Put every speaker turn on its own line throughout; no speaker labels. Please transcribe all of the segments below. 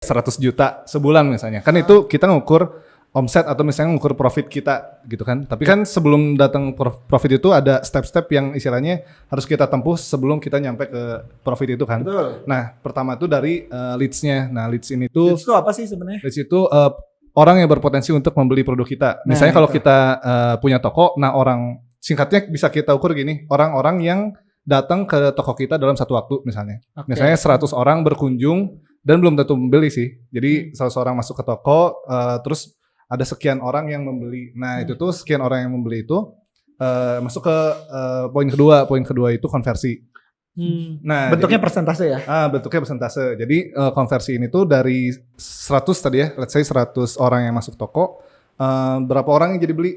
100 juta sebulan misalnya. Kan itu kita ngukur omset atau misalnya ngukur profit kita gitu kan. Tapi kan sebelum datang profit itu ada step-step yang istilahnya harus kita tempuh sebelum kita nyampe ke profit itu kan.
Betul.
Nah, pertama itu dari leads-nya. Nah, leads ini tuh
Leads itu apa sih sebenarnya?
leads itu orang yang berpotensi untuk membeli produk kita. Misalnya kalau kita punya toko, nah orang singkatnya bisa kita ukur gini, orang-orang yang datang ke toko kita dalam satu waktu misalnya. Misalnya 100 orang berkunjung dan belum tentu membeli sih. Jadi 100 orang masuk ke toko, terus ada sekian orang yang membeli. Nah itu tuh sekian orang yang membeli itu masuk ke poin kedua. Poin kedua itu konversi. Nah,
bentuknya persentase ya?
Bentuknya persentase. Jadi konversi ini tuh dari 100 tadi ya, let's say 100 orang yang masuk toko, berapa orang yang jadi beli?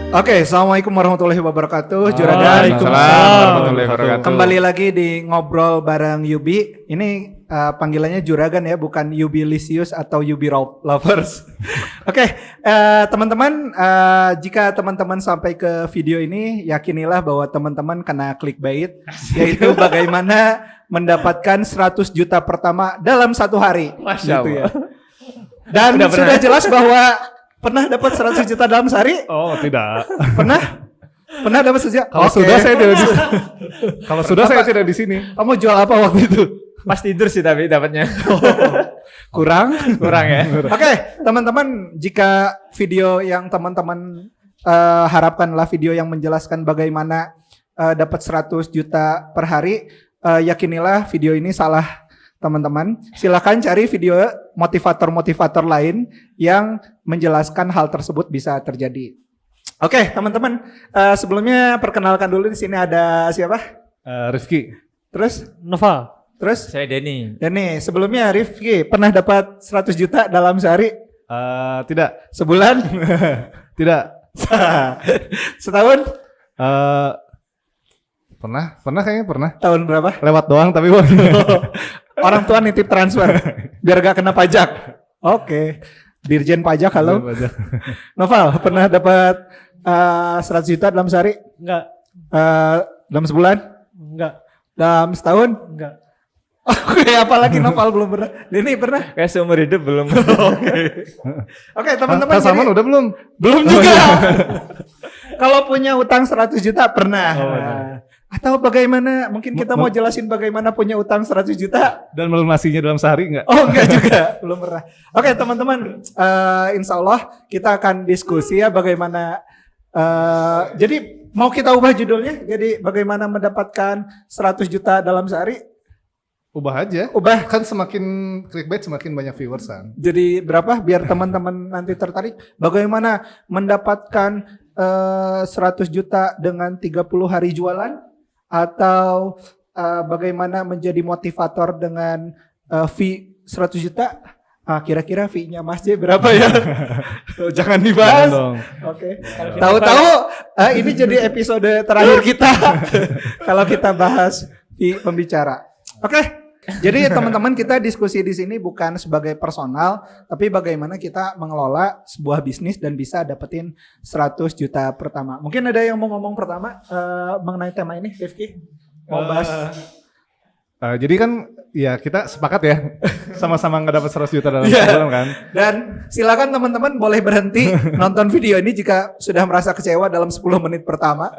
Oke, assalamualaikum warahmatullahi wabarakatuh. Juragan.
Waalaikumsalam warahmatullahi wabarakatuh.
Kembali lagi di ngobrol bareng Yubi. Ini panggilannya Juragan ya, bukan Yubilisius atau Yubi Lovers. Oke, teman-teman, jika teman-teman sampai ke video ini, yakinilah bahwa teman-teman kena clickbait, yaitu bagaimana mendapatkan 100 juta pertama dalam satu hari.
Masya
gitu
Allah.
ya. Dan sudah jelas bahwa pernah dapat 100 juta dalam sehari?
Oh, tidak.
Pernah dapat 100 juta?
Kalau sudah saya tidak di sini. Kalau sudah saya tidak di sini.
Kamu jual apa waktu itu?
Pas tidur sih tapi dapatnya.
Kurang
ya.
Oke, teman-teman, jika video yang teman-teman harapkanlah video yang menjelaskan bagaimana dapat 100 juta per hari, yakinilah video ini salah. Teman-teman, silakan cari video motivator-motivator lain yang menjelaskan hal tersebut bisa terjadi. Oke, teman-teman, sebelumnya perkenalkan dulu di sini ada siapa?
Rifki.
Terus
Nova.
Terus?
Saya Denny.
Denny, sebelumnya Rifki pernah dapat 100 juta dalam sehari?
Tidak.
Sebulan?
Tidak.
Setahun?
Pernah kayaknya pernah.
Tahun berapa?
Lewat doang tapi
Orang tua nitip transfer biar gak kena pajak. Oke. Dirjen pajak, halo. Noval, pernah dapat 100 juta dalam sehari?
Enggak.
Dalam sebulan?
Enggak.
Dalam setahun?
Enggak.
Oke, apalagi Noval belum pernah. Ini pernah?
Kayak seumur hidup belum.
Oke, teman-teman.
Kak Salman udah belum?
Belum juga. Kalau punya utang 100 juta pernah. Atau bagaimana? Mungkin kita mau jelasin bagaimana punya utang 100 juta.
Dan melunasinya dalam sehari enggak?
Oh, enggak juga. Belum pernah. Oke, teman-teman. Insya Allah kita akan diskusi ya bagaimana. Jadi mau kita ubah judulnya. Jadi bagaimana mendapatkan 100 juta dalam sehari?
Ubah aja.
Ubah.
Kan semakin clickbait semakin banyak viewers kan.
Jadi berapa? Biar teman-teman nanti tertarik. Bagaimana mendapatkan 100 juta dengan 30 hari jualan? Atau bagaimana menjadi motivator dengan fee 100 juta? Kira-kira fee-nya Mas J berapa ya? Jangan dibahas. Oke. Tahu-tahu ini jadi episode terakhir kita kalau kita bahas fee pembicara. Oke. Jadi teman-teman, kita diskusi di sini bukan sebagai personal, tapi bagaimana kita mengelola sebuah bisnis dan bisa dapetin 100 juta pertama. Mungkin ada yang mau ngomong pertama mengenai tema ini, Rifki? Mau bahas?
Jadi kan ya kita sepakat ya sama-sama nggak dapat 100 juta dalam sebulan kan.
Dan silakan teman-teman boleh berhenti nonton video ini jika sudah merasa kecewa dalam 10 menit pertama.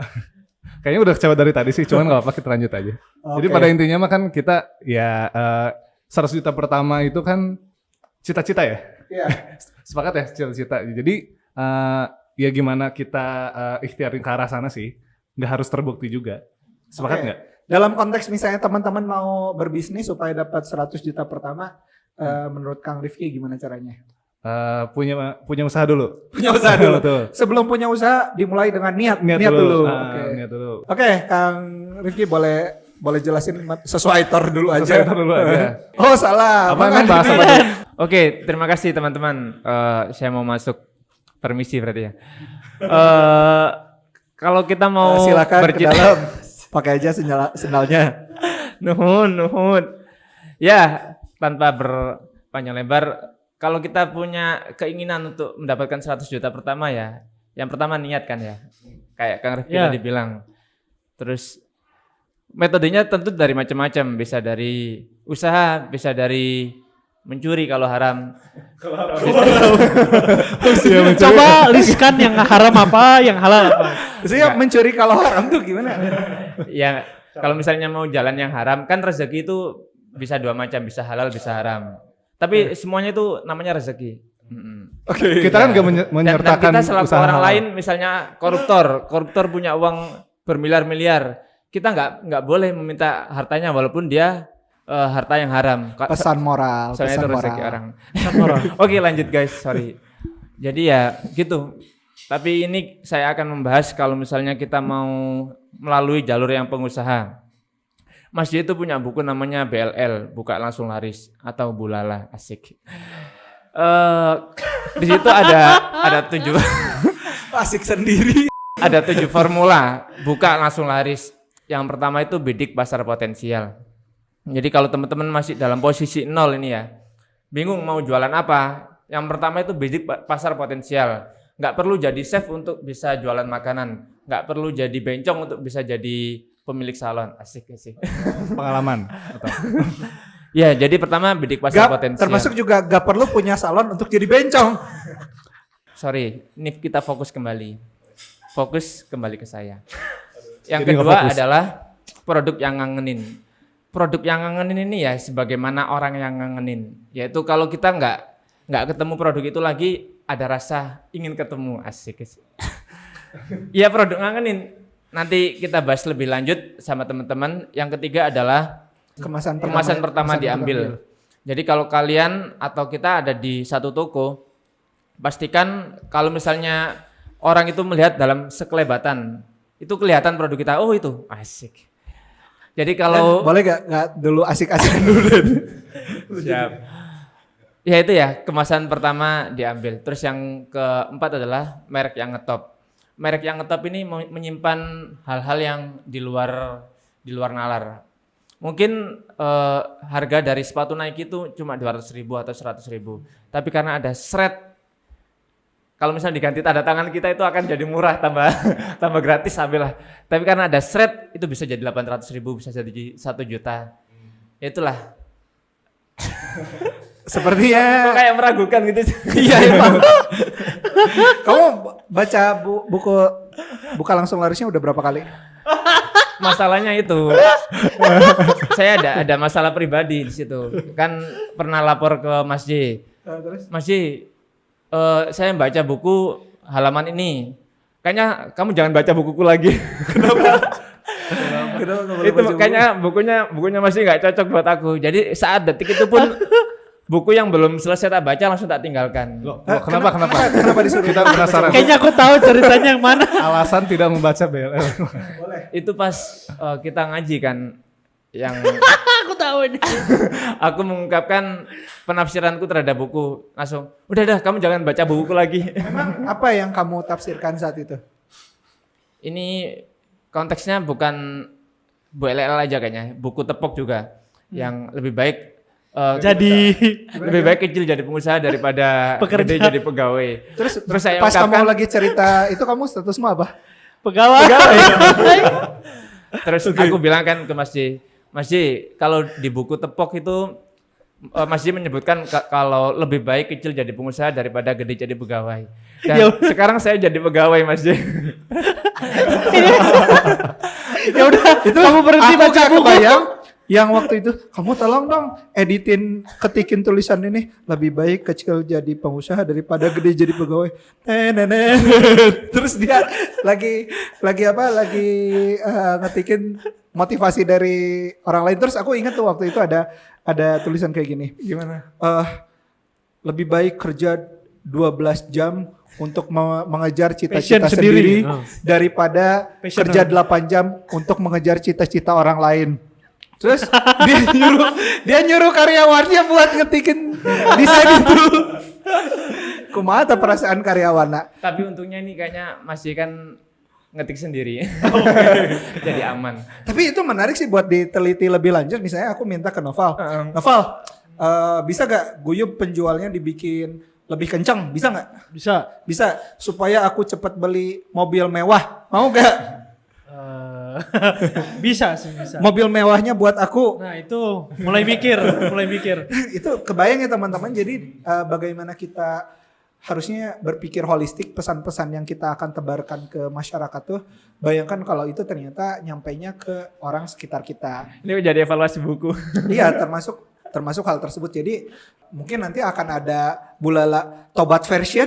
Kayaknya udah kecewa dari tadi sih, cuman nggak apa-apa, kita lanjut aja. Jadi pada intinya mah kan kita ya 100 juta pertama itu kan cita-cita ya.
Iya.
Sepakat ya, cita-cita. Jadi ya gimana kita ikhtiarin ke arah sana sih, nggak harus terbukti juga. Sepakat nggak?
Dalam konteks misalnya teman-teman mau berbisnis supaya dapat 100 juta pertama, menurut Kang Rifki gimana caranya?
Punya usaha dulu.
Punya usaha dulu.
Betul.
Sebelum punya usaha dimulai dengan niat dulu. Oke.
Niat dulu.
Oke, Kang Rifki boleh jelasin sesuai tor dulu aja.
Sesuai tor dulu aja.
Oh, salah.
Apa emang bahasa apa?
Oke, terima kasih teman-teman. Saya mau masuk, permisi berarti ya. Kalau kita mau
silakan ke dalam. Pakai aja sendalnya.
Nuhun. Ya, tanpa berpanjang lebar, kalau kita punya keinginan untuk mendapatkan 100 juta pertama ya, yang pertama niat kan ya. Kayak Kang Rifki tadi bilang. Terus Metodenya tentu dari macam-macam, bisa dari usaha, bisa dari mencuri kalau haram.
Coba listkan yang haram apa, yang halal apa.
Saya mencuri kalau haram tuh gimana?
Ya, kalau misalnya mau jalan yang haram, kan rezeki itu bisa dua macam, bisa halal, bisa haram. Tapi semuanya itu namanya rezeki.
Oke. Kita kan nggak
Dan
menyertakan
kita selaku
usaha
orang
halal.
lain, misalnya koruptor punya uang bermiliar-miliar, kita nggak boleh meminta hartanya walaupun dia harta yang haram.
Pesan moral,
Soalnya
pesan
itu rezeki
moral.
orang. Oke, lanjut guys, sorry. Jadi ya gitu. Tapi ini saya akan membahas kalau misalnya kita mau melalui jalur yang pengusaha. Mas J itu punya buku namanya BLL, buka langsung laris atau Bulala, asik. Di situ ada 7
Asik sendiri.
ada 7 formula buka langsung laris. Yang pertama itu bidik pasar potensial. Jadi kalau teman-teman masih dalam posisi 0 ini ya, bingung mau jualan apa, yang pertama itu bidik pasar potensial. Nggak perlu jadi chef untuk bisa jualan makanan, nggak perlu jadi bencong untuk bisa jadi pemilik salon. Asik.
Pengalaman atau
Ya, jadi pertama bidik pasar potensial.
Termasuk juga gak perlu punya salon untuk jadi bencong.
Sorry, ini kita fokus kembali. Fokus kembali ke saya. Yang
Jadi nggak
kedua
fokus.
adalah produk yang ngangenin. Produk yang ngangenin ini ya sebagaimana orang yang ngangenin. Yaitu kalau kita nggak ketemu produk itu lagi, ada rasa ingin ketemu. Asik. Iya, produk ngangenin. Nanti kita bahas lebih lanjut sama teman-teman. Yang ketiga adalah
Kemasan
pertama diambil. Jadi kalau kalian atau kita ada di satu toko, pastikan kalau misalnya orang itu melihat dalam sekelebatan, itu kelihatan produk kita, oh itu asik. Jadi kalau
boleh gak dulu asik-asikan dulu?
siap. Ya itu ya, kemasan pertama diambil. Terus yang keempat adalah merek yang ngetop. Merek yang ngetop ini menyimpan hal-hal yang di luar nalar. Mungkin harga dari sepatu Nike itu cuma 200.000 atau 100.000. Tapi karena ada shred, kalau misalnya diganti tanda tangan kita itu akan jadi murah, tambah gratis ambillah. Tapi karena ada shred itu bisa jadi 800.000, bisa jadi 1 juta. Ya itulah.
Sepertinya
Kok kayak meragukan gitu.
iya emang. Kamu baca buku buka langsung larisnya udah berapa kali?
Masalahnya itu, saya ada masalah pribadi di situ. Kan pernah lapor ke Mas J.
Terus?
Mas J, saya baca buku halaman ini. Kayaknya kamu jangan baca bukuku lagi. Itu kayaknya bukunya masih nggak cocok buat aku. Jadi saat detik itu pun buku yang belum selesai tak baca langsung tak tinggalkan.
Loh, kenapa?
Kenapa disuruh?
Kita penasaran.
Kayaknya aku tahu ceritanya yang mana.
Alasan tidak membaca BLL.
Itu pas kita ngaji kan, yang
Aku tahu ini.
aku mengungkapkan penafsiranku terhadap buku, langsung udah kamu jangan baca bukuku lagi.
Emang apa yang kamu tafsirkan saat itu?
Ini konteksnya bukan Bu LL aja kayaknya, buku tepok juga yang lebih baik
Jadi
lebih baik kecil jadi pengusaha daripada
Pekerja.
gede jadi pegawai.
Terus
saya
pas
ungkapkan,
kamu lagi cerita itu kamu statusmu apa?
pegawai.
terus aku bilang kan ke Mas J, kalau di buku tepok itu Mas J menyebutkan kalau lebih baik kecil jadi pengusaha daripada gede jadi pegawai. Dan
Ya.
sekarang saya jadi pegawai Mas J.
Ya udah, itu kamu berhenti
Aku
baca
gak
buku.
kebayang yang waktu itu kamu tolong dong ketikin tulisan ini, lebih baik kecil jadi pengusaha daripada gede jadi pegawai. Terus dia lagi ngetikin motivasi dari orang lain. Terus aku ingat tuh waktu itu ada tulisan kayak gini.
Gimana?
Lebih baik kerja 12 jam untuk mengejar
Passion
cita-cita
sendiri.
sendiri daripada
Passion
kerja 8 jam untuk mengejar cita-cita orang lain. Terus dia nyuruh karyawannya buat ngetikin desain itu. Kumaha tuh perasaan karyawan nak?
Tapi untungnya ini kayaknya masih kan ngetik sendiri. Jadi aman.
Tapi itu menarik sih buat diteliti lebih lanjut. Misalnya aku minta ke Noval, Noval bisa gak guyub penjualnya dibikin lebih kencang? Bisa nggak?
Bisa.
Bisa supaya aku cepat beli mobil mewah. Mau gak?
Bisa sih, bisa.
Mobil mewahnya buat aku.
Nah itu mulai mikir.
Itu kebayang ya teman-teman. Jadi bagaimana kita harusnya berpikir holistik, pesan-pesan yang kita akan tebarkan ke masyarakat tuh. Bayangkan kalau itu ternyata nyampainya ke orang sekitar kita.
Ini menjadi evaluasi buku.
Iya, termasuk hal tersebut. Jadi mungkin nanti akan ada Bulala Tobat version.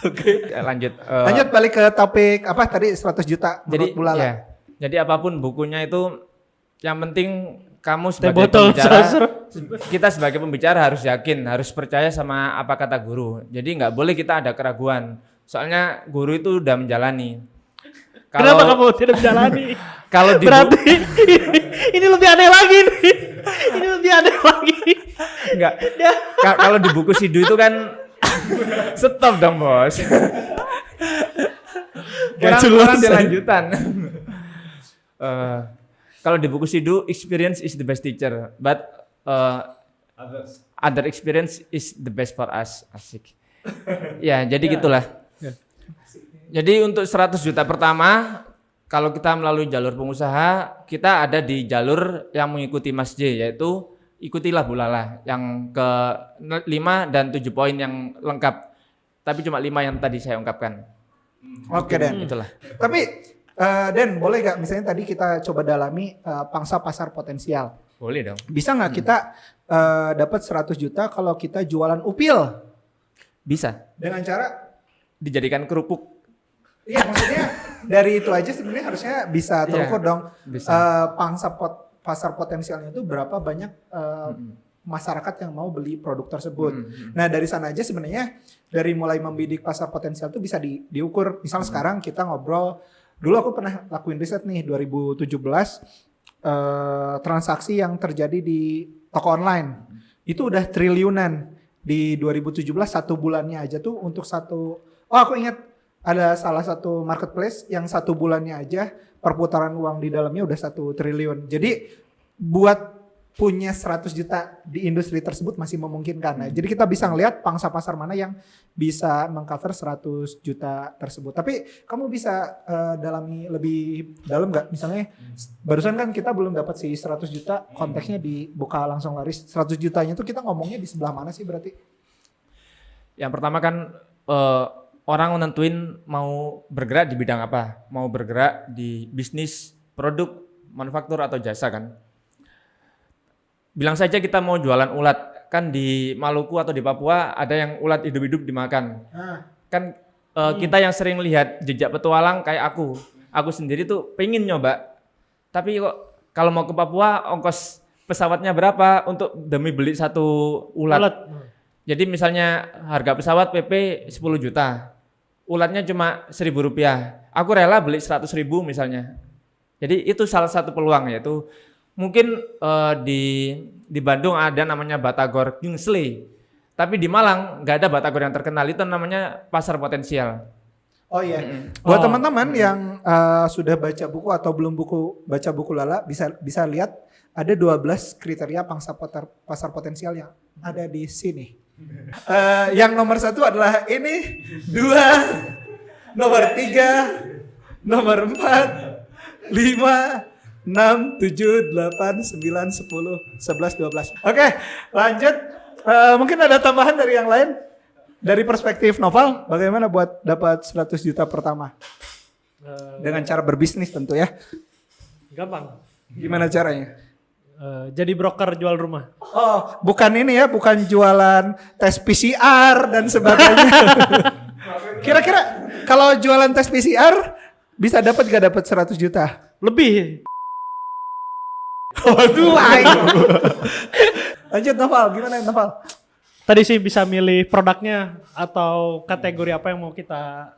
Oke.
Lanjut.
Lanjut balik ke topik apa tadi 100 juta menurut Bulala.
Ya, jadi apapun bukunya itu, yang penting kamu
Teh
sebagai
botol,
pembicara,
sasar.
kita sebagai pembicara harus yakin, harus percaya sama apa kata guru. Jadi nggak boleh kita ada keraguan. Soalnya guru itu udah menjalani.
Kenapa kamu tidak menjalani?
Kalau di
Berarti ini lebih aneh lagi nih. Ini lebih aneh lagi.
enggak. Kalau di buku Sidu itu kan stop dong, Bos. Kurang ada lanjutan. Kalau di buku Sidu, experience is the best teacher, but other experience is the best for us. Asik. Ya, jadi gitulah. Jadi untuk 100 juta pertama, kalau kita melalui jalur pengusaha, kita ada di jalur yang mengikuti Mas J, yaitu ikutilah Bulala yang ke 5 dan 7 poin yang lengkap. Tapi cuma 5 yang tadi saya ungkapkan.
Oke, Den.
Itulah.
Tapi Den, boleh gak misalnya tadi kita coba dalami pangsa pasar potensial.
Boleh dong.
Bisa gak kita dapat 100 juta kalau kita jualan upil?
Bisa.
Dengan cara
Dijadikan kerupuk.
iya, maksudnya dari itu aja sebenarnya harusnya bisa terukur dong.
Bisa.
Pasar potensialnya itu berapa banyak masyarakat yang mau beli produk tersebut. Nah dari sana aja sebenarnya dari mulai membidik pasar potensial itu bisa diukur. Misal sekarang kita ngobrol, dulu aku pernah lakuin riset nih 2017 transaksi yang terjadi di toko online itu udah triliunan di 2017 satu bulannya aja tuh untuk satu. Oh aku ingat. Ada salah satu marketplace yang satu bulannya aja perputaran uang di dalamnya udah 1 triliun. Jadi buat punya 100 juta di industri tersebut masih memungkinkan. Nah, jadi kita bisa ngelihat pangsa pasar mana yang bisa mengcover 100 juta tersebut. Tapi kamu bisa dalami lebih dalam nggak? Misalnya barusan kan kita belum dapat si 100 juta konteksnya di buka langsung laris. 100 jutanya itu kita ngomongnya di sebelah mana sih berarti?
Yang pertama kan orang menentuin mau bergerak di bidang apa, mau bergerak di bisnis, produk, manufaktur atau jasa kan. Bilang saja kita mau jualan ulat, kan di Maluku atau di Papua ada yang ulat hidup-hidup dimakan. Kan kita yang sering lihat jejak petualang kayak aku sendiri tuh pengen nyoba. Tapi kok kalau mau ke Papua ongkos pesawatnya berapa untuk demi beli satu ulat. Jadi misalnya harga pesawat PP 10 juta. Ulatnya cuma Rp1.000. Aku rela beli 100.000 misalnya. Jadi itu salah satu peluang, yaitu mungkin di Bandung ada namanya Batagor Kingsley. Tapi di Malang nggak ada Batagor yang terkenal, itu namanya pasar potensial.
Oh iya. Buat teman-teman yang sudah baca buku atau belum baca buku Lala bisa lihat ada 12 kriteria pangsa pasar potensial yang ada di sini. Yang nomor 1 adalah ini, 2, nomor 3, nomor 4, 5, 6, 7, 8, 9, 10, 11, 12. Oke, lanjut. Mungkin ada tambahan dari yang lain? Dari perspektif Noval, bagaimana buat dapat 100 juta pertama? Dengan cara berbisnis tentu ya.
Gampang.
Gimana caranya?
Jadi broker jual rumah.
Oh, bukan ini ya, bukan jualan tes PCR dan sebagainya. Kira-kira kalau jualan tes PCR bisa dapat gak dapat 100 juta?
Lebih.
Waduh, lanjut Noval, gimana Noval?
Tadi sih bisa milih produknya atau kategori apa yang mau kita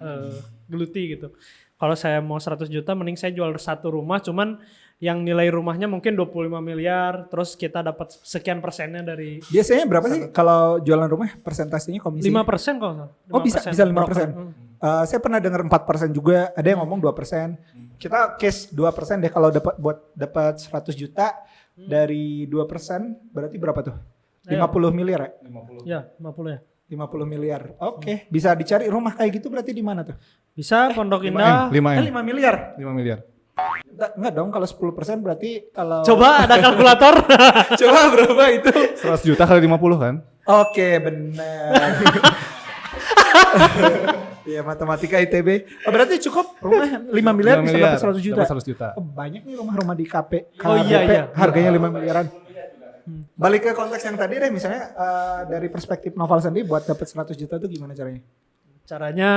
geluti gitu. Kalau saya mau 100 juta mending saya jual satu rumah, cuman yang nilai rumahnya mungkin 25 miliar, terus kita dapat sekian persennya dari...
Biasanya berapa sih kalau jualan rumah persentasenya komisi?
5% kalau.
Oh bisa 5%. Saya pernah dengar 4% juga, ada yang ngomong 2%. Kita case 2% deh kalau dapat 100 juta dari 2% berarti berapa tuh? 50 miliar ya?
50. Ya, 50 ya.
50 miliar. Oke. Bisa dicari rumah kayak gitu berarti di mana tuh?
Bisa Pondok Indah.
5
5 miliar.
5 miliar.
Enggak dong, kalau 10% berarti kalau
Coba ada kalkulator.
coba berapa itu?
100 juta kali 50 kan?
Oke, benar. Iya, matematika ITB. Oh, berarti cukup rumah 5 miliar
5
bisa dapat 100 juta.
dapat 100 juta.
Oh, banyak nih rumah-rumah di KP.
Oh, iya,
KBP,
iya.
harganya 5 miliaran. Balik ke konteks yang tadi deh, misalnya dari perspektif Noval sendiri buat dapat 100 juta itu gimana caranya?
Caranya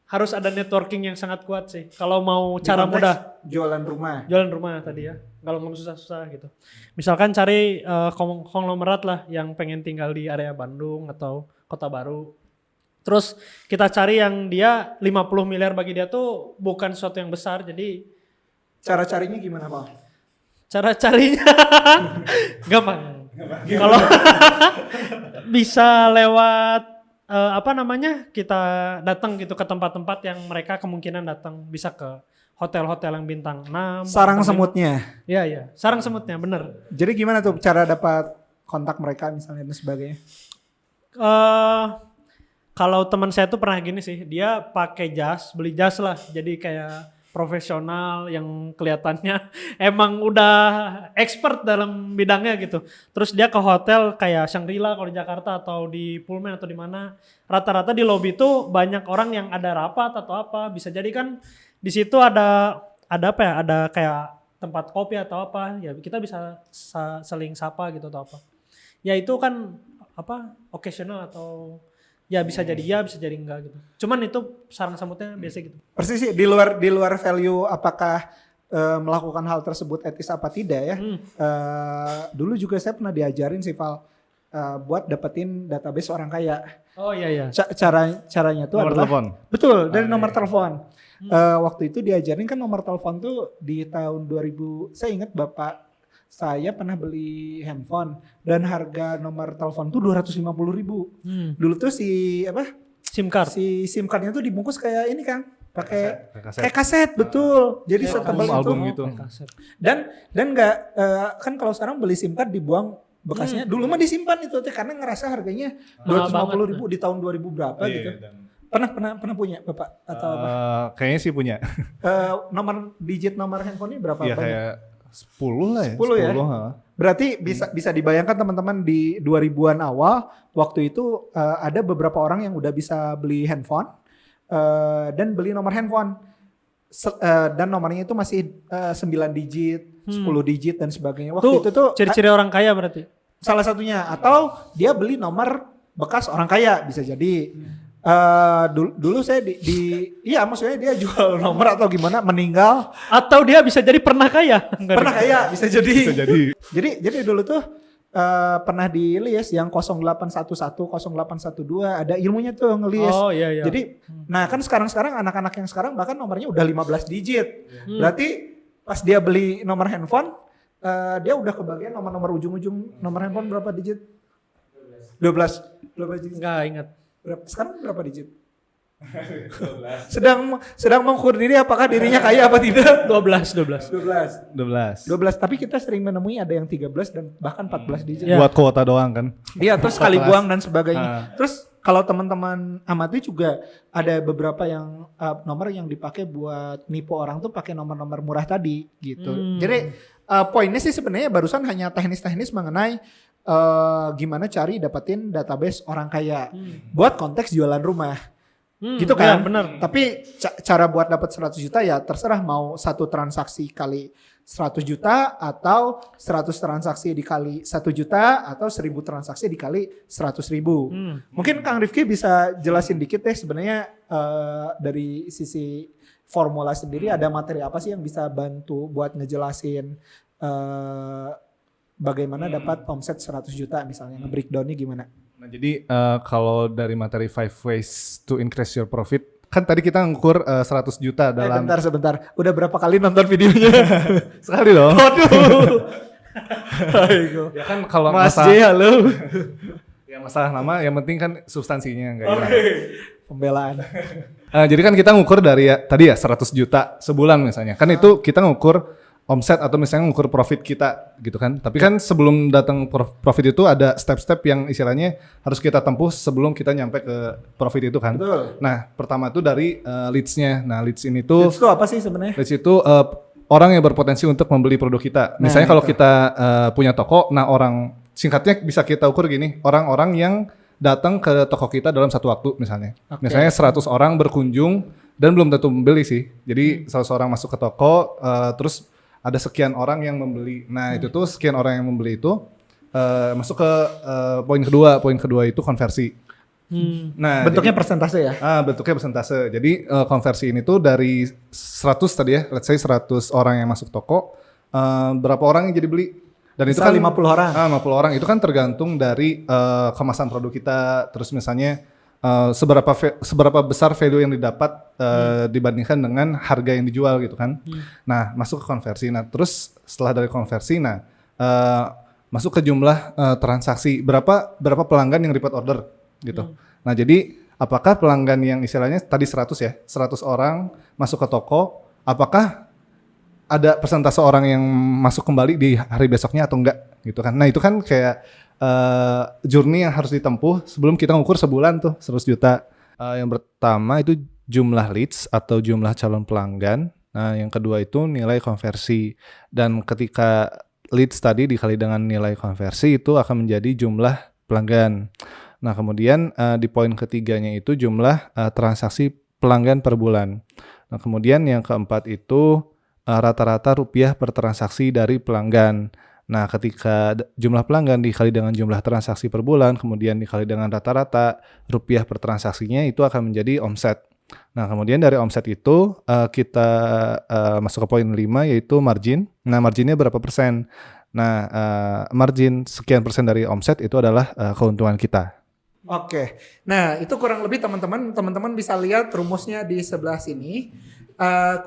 harus ada networking yang sangat kuat sih. Kalau mau
Di
cara
konteks
mudah,
jualan rumah.
jualan rumah tadi ya. Kalau mau susah-susah gitu. Misalkan cari konglomerat lah yang pengen tinggal di area Bandung atau Kota Baru. Terus kita cari yang dia 50 miliar bagi dia tuh bukan sesuatu yang besar. Jadi
Cara carinya gimana, Pak?
cara carinya gampang. Kalau bisa lewat kita datang gitu ke tempat-tempat yang mereka kemungkinan datang, bisa ke hotel-hotel yang bintang 6.
Sarang
bintang
semutnya.
5. Iya, sarang semutnya bener.
Jadi gimana tuh cara dapat kontak mereka misalnya dan sebagainya?
Kalau teman saya tuh pernah gini sih, dia pakai jas, beli jas lah, jadi kayak profesional yang kelihatannya emang udah expert dalam bidangnya gitu. Terus dia ke hotel kayak Shangri-La kalau di Jakarta atau di Pullman atau di mana, rata-rata di lobby tuh banyak orang yang ada rapat atau apa. Bisa jadi kan di situ ada apa ya? Ada kayak tempat kopi atau apa. Ya kita bisa saling sapa gitu atau apa. Ya itu kan occasional atau ya bisa jadi ya, bisa jadi enggak gitu. Cuman itu sarang semutnya biasa gitu.
Persis sih, di luar value apakah melakukan hal tersebut etis apa tidak ya. Dulu juga saya pernah diajarin sih Val, buat dapetin database orang kaya.
Oh iya.
Caranya tuh
Nomor
adalah
telepon.
betul dari nomor telepon. Waktu itu diajarin kan nomor telepon tuh di tahun 2000. Saya ingat bapak saya pernah beli handphone dan harga nomor telepon tuh 250.000. Dulu tuh
SIM card.
si SIM cardnya tuh dibungkus kayak ini kan, pakai
Kaset.
kayak kaset, betul. Jadi setebal itu.
album gitu.
Kaset.
Dan nggak kan kalau sekarang beli SIM card dibuang bekasnya. Dulu mah disimpan itu teh karena ngerasa harganya
Mahal
250.000 di tahun 2000 berapa gitu. Pernah punya Bapak atau apa?
Kayaknya sih punya.
Digit nomor handphonenya berapa?
Iya
Banyak?
kayak 10 lah ya.
10 ya?
10, ha.
Berarti bisa dibayangkan teman-teman di 2000-an awal waktu itu ada beberapa orang yang udah bisa beli handphone dan beli nomor handphone dan nomornya itu masih 9 digit, 10 digit dan sebagainya. Waktu itu tuh
Ciri-ciri orang kaya berarti.
salah satunya atau dia beli nomor bekas orang kaya bisa jadi. Dulu saya iya maksudnya dia jual nomor atau gimana meninggal
Atau dia bisa jadi pernah kaya.
pernah kaya bisa jadi.
Bisa jadi.
Jadi dulu tuh pernah di list yang 0811, 0812 ada ilmunya tuh ngelis.
Oh iya.
Jadi nah kan sekarang anak-anak yang sekarang bahkan nomornya udah 15 digit. Berarti pas dia beli nomor handphone dia udah kebagian nomor ujung-ujung nomor handphone berapa digit? 12 digit.
Enggak ingat.
Sekarang berapa digit? sedang mengukur diri apakah dirinya kaya apa tidak?
12.
12 tapi kita sering menemui ada yang 13 dan bahkan 14 digit.
Ya.
Buat kuota doang kan.
Iya, terus sekali buang dan sebagainya. Terus kalau teman-teman amati juga ada beberapa yang nomor yang dipakai buat nipu orang tuh pakai nomor-nomor murah tadi gitu. Jadi poinnya sih sebenarnya barusan hanya teknis-teknis mengenai gimana cari dapetin database orang kaya buat konteks jualan rumah. Gitu kan?
Ya, bener.
Tapi cara buat dapat 100 juta ya terserah mau satu transaksi kali 100 juta atau 100 transaksi dikali 1 juta atau 1000 transaksi dikali 100.000. Mungkin Kang Rifki bisa jelasin dikit deh sebenarnya dari sisi formula sendiri ada materi apa sih yang bisa bantu buat ngejelasin bagaimana dapat omset 100 juta misalnya, nge-breakdown-nya gimana?
Nah, jadi kalau dari materi 5 ways to increase your profit, kan tadi kita ngukur 100 juta dalam
Sebentar. Udah berapa kali nonton videonya?
sekali loh.
Waduh.
Ya kan kalau
Mas
masalah,
J, halo.
ya masalah nama, yang penting kan substansinya enggak hilang.
Pembelaan.
Jadi kan kita ngukur dari tadi ya 100 juta sebulan misalnya. Kan itu kita ngukur omset atau misalnya ngukur profit kita gitu kan. Tapi kan sebelum datang profit itu ada step-step yang istilahnya harus kita tempuh sebelum kita nyampe ke profit itu kan.
Betul.
Nah, pertama itu dari leads-nya. Nah, leads ini tuh
Itu apa sih sebenarnya?
leads itu orang yang berpotensi untuk membeli produk kita. Misalnya kalau kita punya toko, nah orang singkatnya bisa kita ukur gini, orang-orang yang datang ke toko kita dalam satu waktu misalnya. Misalnya 100 orang berkunjung dan belum tentu membeli sih. Jadi 100 orang masuk ke toko, terus ada sekian orang yang membeli. Nah itu tuh sekian orang yang membeli itu masuk ke poin kedua. Poin kedua itu konversi. Nah,
Bentuknya persentase ya?
Bentuknya persentase. Jadi konversi ini tuh dari 100 tadi ya, let's say 100 orang yang masuk toko, berapa orang yang jadi beli? Dan
Misal
itu kan
50 orang.
50 orang itu kan tergantung dari kemasan produk kita, terus misalnya seberapa besar value yang didapat dibandingkan dengan harga yang dijual gitu kan. Nah, masuk ke konversi. Nah, terus setelah dari konversi, masuk ke jumlah transaksi, berapa pelanggan yang repeat order gitu. Nah, jadi apakah pelanggan yang istilahnya tadi 100 ya, 100 orang masuk ke toko, apakah ada persentase orang yang masuk kembali di hari besoknya atau enggak gitu kan. Nah, itu kan kayak journey yang harus ditempuh sebelum kita ngukur sebulan tuh 100 juta. Yang pertama itu jumlah leads atau jumlah calon pelanggan. Nah, yang kedua itu nilai konversi. Dan ketika leads tadi dikali dengan nilai konversi itu akan menjadi jumlah pelanggan. Nah, kemudian di poin ketiganya itu jumlah transaksi pelanggan per bulan. Nah, kemudian yang keempat itu rata-rata rupiah per transaksi dari pelanggan. Nah, ketika jumlah pelanggan dikali dengan jumlah transaksi per bulan, kemudian dikali dengan rata-rata rupiah per transaksinya itu akan menjadi omset. Nah, kemudian dari omset itu kita masuk ke poin 5 yaitu margin. Nah, marginnya berapa persen? Nah, margin sekian persen dari omset itu adalah keuntungan kita.
Oke, nah itu kurang lebih teman-teman bisa lihat rumusnya di sebelah sini.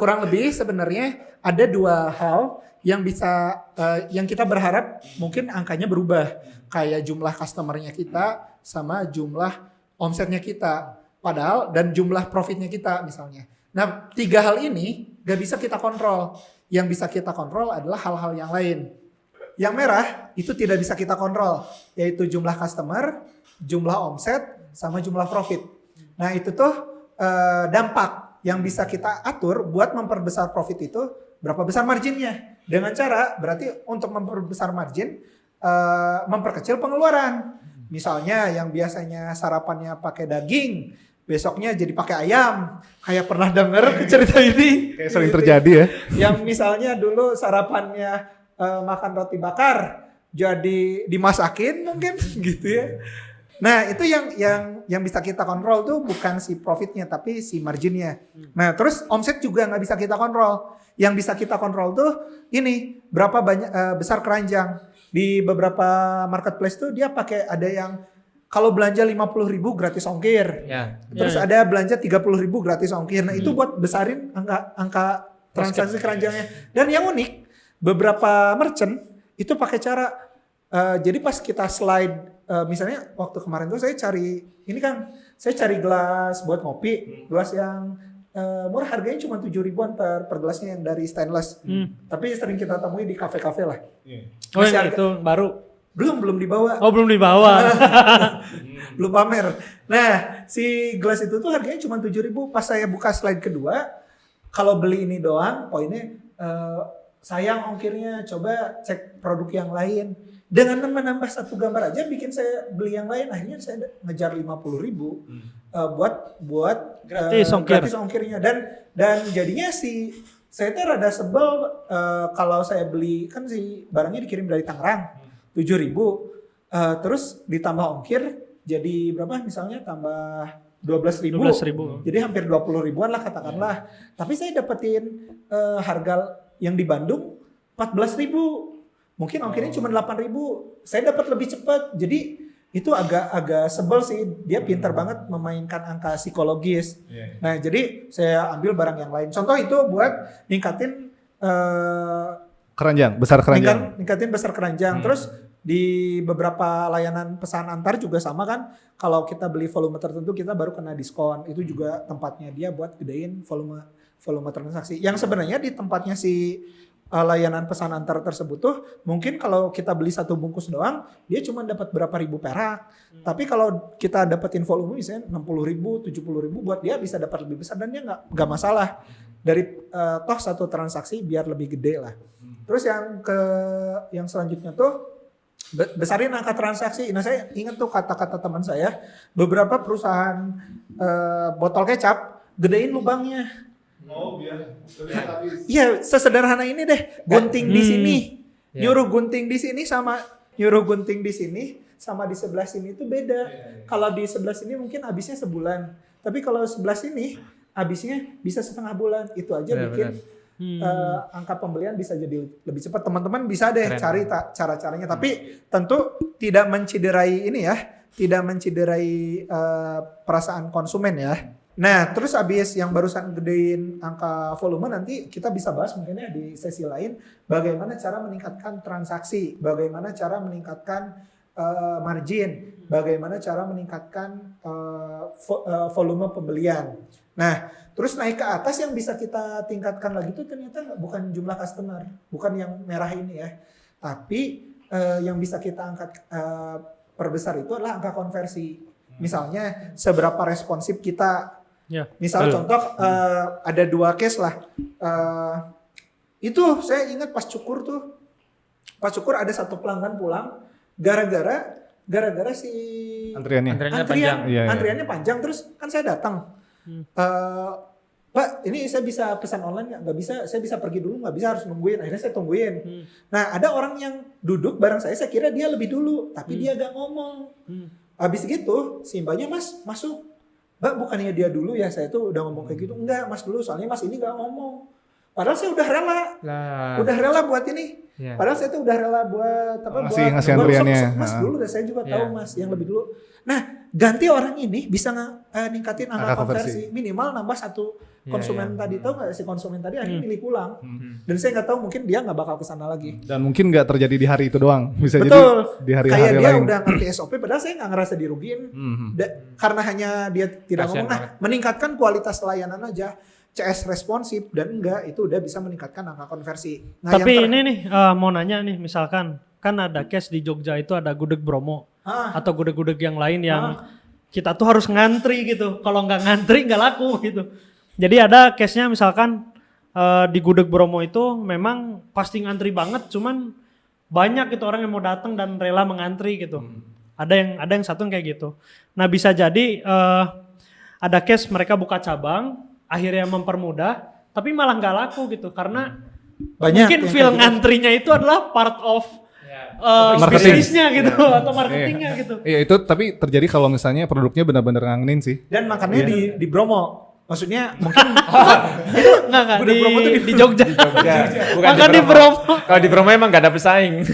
Kurang lebih sebenarnya ada dua hal yang bisa yang kita berharap mungkin angkanya berubah, kayak jumlah customernya kita sama jumlah omsetnya kita, padahal dan jumlah profitnya kita misalnya. Nah, tiga hal ini gak bisa kita kontrol. Yang bisa kita kontrol adalah hal-hal yang lain. Yang merah itu tidak bisa kita kontrol, yaitu jumlah customer, jumlah omset, sama jumlah profit. Nah, itu tuh dampak yang bisa kita atur buat memperbesar profit itu berapa besar marginnya. Dengan cara berarti untuk memperbesar margin memperkecil pengeluaran. Misalnya yang biasanya sarapannya pakai daging, besoknya jadi pakai ayam. Kayak pernah denger cerita ini?
Kayak sering terjadi ya.
Yang misalnya dulu sarapannya makan roti bakar, jadi dimasakin mungkin gitu ya. Nah, itu yang bisa kita kontrol tuh bukan si profitnya tapi si marginnya. Nah, terus omset juga nggak bisa kita kontrol. Yang bisa kita kontrol tuh ini berapa banyak besar keranjang. Di beberapa marketplace tuh dia pakai ada yang kalau belanja 50.000 gratis ongkir.
Ya.
Terus ada belanja 30.000 gratis ongkir. Nah, itu buat besarin angka transaksi keranjangnya. Dan yang unik, beberapa merchant itu pakai cara jadi pas kita slide misalnya waktu kemarin tuh saya cari gelas buat ngopi, gelas yang murah, harganya cuma 7.000-an per gelasnya yang dari stainless. Tapi sering kita temui di kafe-kafe lah.
Oh, yang itu baru?
Belum dibawa.
Oh, belum dibawa.
Belum pamer. Nah, si gelas itu tuh harganya cuma 7.000. Pas saya buka slide kedua, kalau beli ini doang, poinnya sayang ongkirnya, coba cek produk yang lain. Dengan menambah satu gambar aja bikin saya beli yang lain, akhirnya saya ngejar 50.000 buat
gratis
ongkirnya. Dan jadinya saya tuh rada sebel kalau saya beli, kan si barangnya dikirim dari Tangerang 7.000, terus ditambah ongkir jadi berapa, misalnya tambah 12.000. Jadi hampir 20 ribuan lah katakanlah. Tapi saya dapetin harga yang di Bandung 14.000. Mungkin ongkirnya cuma 8.000. Saya dapat lebih cepat. Jadi itu agak sebel sih. Dia pintar banget memainkan angka psikologis. Nah, jadi saya ambil barang yang lain. Contoh itu buat ningkatin
Besar keranjang.
Ningkatin besar keranjang. Terus di beberapa layanan pesan antar juga sama kan. Kalau kita beli volume tertentu kita baru kena diskon. Itu juga tempatnya dia buat gedein volume transaksi. Yang sebenarnya di tempatnya si layanan pesan antar tersebut tuh mungkin kalau kita beli satu bungkus doang dia cuma dapat berapa ribu perak. Tapi kalau kita dapetin volume misalnya 60.000, 70.000 buat dia bisa dapat lebih besar dan dia nggak masalah. dari toh satu transaksi biar lebih gede lah. Terus yang selanjutnya tuh besarin angka transaksi. Nah saya ingat tuh kata-kata teman saya, beberapa perusahaan botol kecap gedein lubangnya.
Oh biar terlihat habis.
Iya, sesederhana ini deh. Gunting di sini, nyuruh gunting di sini sama nyuruh gunting di sini sama di sebelah sini itu beda. Kalau di sebelah sini mungkin habisnya sebulan, tapi kalau sebelah sini habisnya bisa setengah bulan. Itu aja bikin angka pembelian bisa jadi lebih cepat. Teman-teman bisa deh cari cara-caranya. Tapi tentu tidak menciderai ini ya, tidak menciderai perasaan konsumen ya. Nah, terus abis yang barusan gedein angka volume, nanti kita bisa bahas mungkin ya di sesi lain bagaimana cara meningkatkan transaksi, bagaimana cara meningkatkan margin, bagaimana cara meningkatkan volume pembelian. Nah, terus naik ke atas yang bisa kita tingkatkan lagi tuh ternyata bukan jumlah customer, bukan yang merah ini ya, tapi yang bisa kita angkat perbesar itu adalah angka konversi. Misalnya seberapa responsif kita.
Ya.
Misal contoh ada 2 case lah. Itu saya ingat pas cukur ada satu pelanggan pulang gara-gara si
Antriannya
panjang.
Iya.
antriannya panjang. Terus kan saya datang, Pak ini saya bisa pesan online nggak bisa, saya bisa pergi dulu nggak bisa, harus nungguin. Akhirnya saya tungguin. Nah ada orang yang duduk bareng saya kira dia lebih dulu, tapi dia gak ngomong. Habis gitu si mbaknya, Mas masuk. Mbak bukannya dia dulu ya, saya tuh udah ngomong kayak gitu. Enggak, Mas dulu, soalnya Mas ini gak ngomong. Padahal saya udah rela. Udah rela buat ini. Padahal saya tuh udah rela buat
ngasih antriannya.
Mas dulu, dan saya juga tahu Mas yang lebih dulu. Nah, ganti orang ini bisa ningkatin angka konversi. Minimal nambah satu konsumen tadi. Tahu nggak si konsumen tadi akhirnya milih pulang. Dan saya nggak tahu, mungkin dia nggak bakal kesana lagi.
Dan mungkin nggak terjadi di hari itu doang. Bisa
Betul.
jadi di hari-hari
kayak dia
lain.
udah ngerti SOP, padahal saya nggak ngerasa dirugiin. Karena hanya dia tidak ngomong. Nah, meningkatkan kualitas layanan aja. CS responsif dan itu udah bisa meningkatkan angka konversi. Nah,
tapi ini nih mau nanya nih, misalkan kan ada case di Jogja itu ada gudeg Bromo atau gudeg-gudeg yang lain yang kita tuh harus ngantri gitu. Kalau nggak ngantri nggak laku gitu. Jadi ada case-nya misalkan di gudeg Bromo itu memang pasti ngantri banget, cuman banyak gitu orang yang mau datang dan rela mengantri gitu. Ada yang satu yang kayak gitu. Nah bisa jadi ada case mereka buka cabang, akhirnya mempermudah, tapi malah nggak laku gitu karena
banyak
mungkin feel ngantrinya itu adalah part of bisnisnya gitu atau marketingnya gitu.
Iya itu, tapi terjadi kalau misalnya produknya benar-benar ngangenin sih.
Dan makannya di Bromo. Maksudnya mungkin
Enggak
gudeg Bromo tuh
di Jogja.
Bukan
Makan di Bromo.
Kalau di Bromo emang gak ada pesaing.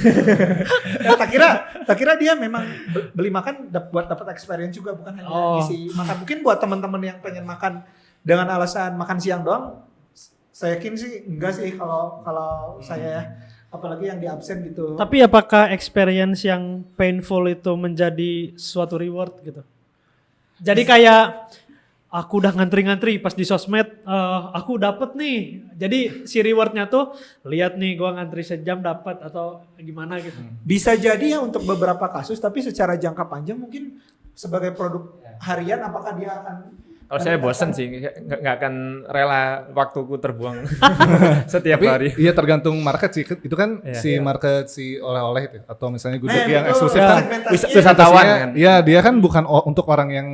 tak kira dia memang beli makan buat dapat experience juga, bukan hanya ngisi makan. Mungkin buat teman-teman yang pengen makan dengan alasan makan siang doang, saya yakin sih enggak sih kalau saya ya. Apalagi yang di absen gitu.
Tapi apakah experience yang painful itu menjadi suatu reward gitu? Jadi kayak aku udah ngantri-ngantri pas di sosmed, aku dapet nih. Jadi si rewardnya tuh lihat nih gua ngantri sejam dapat atau gimana gitu.
Bisa jadi ya untuk beberapa kasus, tapi secara jangka panjang mungkin sebagai produk harian apakah dia akan.
Kalau saya bosen sih, nggak akan rela waktuku terbuang setiap hari.
Iya tergantung market sih. Itu kan market si oleh-oleh itu, atau misalnya gudeg yang eksklusif kan.
Wisatawan kan.
Iya dia kan bukan untuk orang yang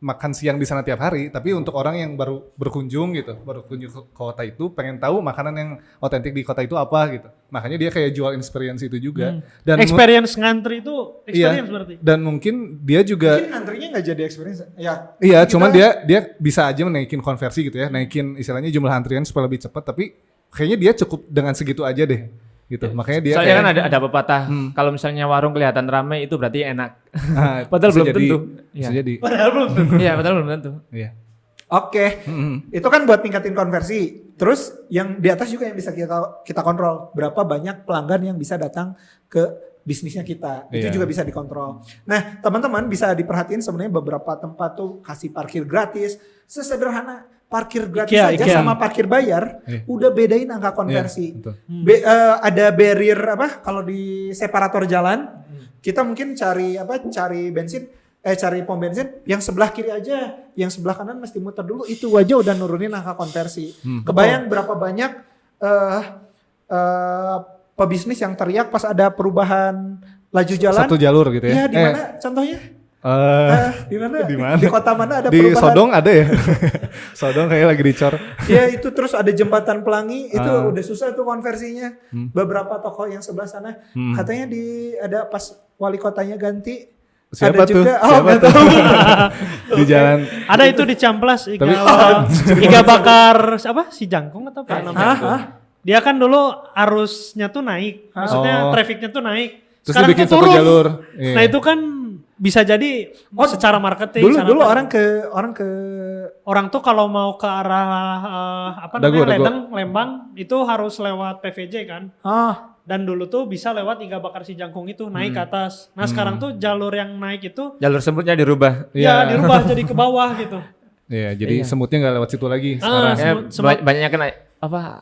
makan siang di sana tiap hari, tapi untuk orang yang baru berkunjung gitu, baru kunjung ke kota itu, pengen tahu makanan yang otentik di kota itu apa gitu. Makanya dia kayak jual experience itu juga. Dan
experience ngantri itu experience berarti.
Dan mungkin dia juga
mungkin ngantrinya nggak jadi experience. Ya.
Iya, cuman dia bisa aja naikin konversi gitu ya, naikin istilahnya jumlah antrian supaya lebih cepat, tapi kayaknya dia cukup dengan segitu aja deh. Gitu. Makanya dia
soalnya kan ada pepatah kalau misalnya warung kelihatan ramai itu berarti enak. Padahal belum tentu.
Bisa jadi.
Padahal belum tentu.
Iya, padahal belum tentu.
Iya.
Oke. Itu kan buat tingkatin konversi. Terus yang di atas juga yang bisa kita kontrol. Berapa banyak pelanggan yang bisa datang ke bisnisnya kita. Itu juga bisa dikontrol. Nah, teman-teman bisa diperhatiin sebenarnya beberapa tempat tuh kasih parkir gratis. Sesederhana parkir gratis aja sama parkir bayar udah bedain angka konversi. Ada barrier kalau di separator jalan kita mungkin cari bensin cari pom bensin, yang sebelah kiri aja, yang sebelah kanan mesti muter dulu. Itu aja udah nurunin angka konversi. Kebayang berapa banyak pebisnis yang teriak pas ada perubahan laju jalan.
Satu jalur gitu ya.
Iya, di mana contohnya? Di mana?
Di mana?
Di kota mana ada
Di
perubahan?
Sodong ada ya? Sodong kayak lagi dicor.
Ya itu terus ada jembatan Pelangi, itu udah susah tuh konversinya. Beberapa toko yang sebelah sana katanya ada pas wali kotanya ganti.
Siapa
ada
tuh?
juga,
Siapa
nggak
tuh?
tahu.
Di jalan.
Ada itu di Camplas
Tapi-
iga bakar apa si jangkung atau apa namanya?
Hah?
Dia kan dulu arusnya tuh naik, maksudnya
Oh.
trafficnya tuh naik.
Terus
Sekarang
dibikin
tuh
satu
turun.
jalur. Iya.
Nah itu kan bisa jadi secara marketing.
Dulu
sana-
orang ke
orang tuh kalau mau ke arah apa
Dago,
namanya
Dago.
Ledeng, Lembang itu harus lewat PVJ kan. Dan dulu tuh bisa lewat iga bakar si jangkung itu naik ke atas. Nah sekarang tuh jalur yang naik itu
Jalur semutnya dirubah.
ya
Iya.
dirubah jadi ke bawah gitu.
Iya, jadi semutnya nggak lewat situ lagi sekarang.
Ya,
Semut-
banyaknya kan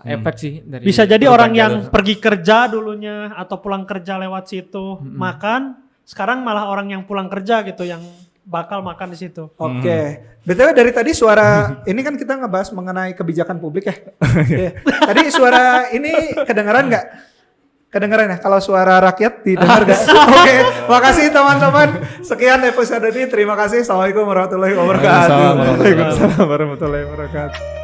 efek sih dari
Bisa jadi
perubahan
orang yang
jalur.
pergi kerja dulunya atau pulang kerja lewat situ makan, sekarang malah orang yang pulang kerja gitu yang bakal makan di situ.
Oke. BTW dari tadi suara ini kan kita ngebahas mengenai kebijakan publik ya. Iya. Tadi suara ini kedengaran nggak? Kedengaran ya? Kalau suara rakyat didengar nggak? Oke. Makasih teman-teman. Sekian episode ini. Terima kasih. Assalamualaikum warahmatullahi wabarakatuh.
Waalaikumsalam warahmatullahi wabarakatuh.
Waalaikumsalam warahmatullahi wabarakatuh.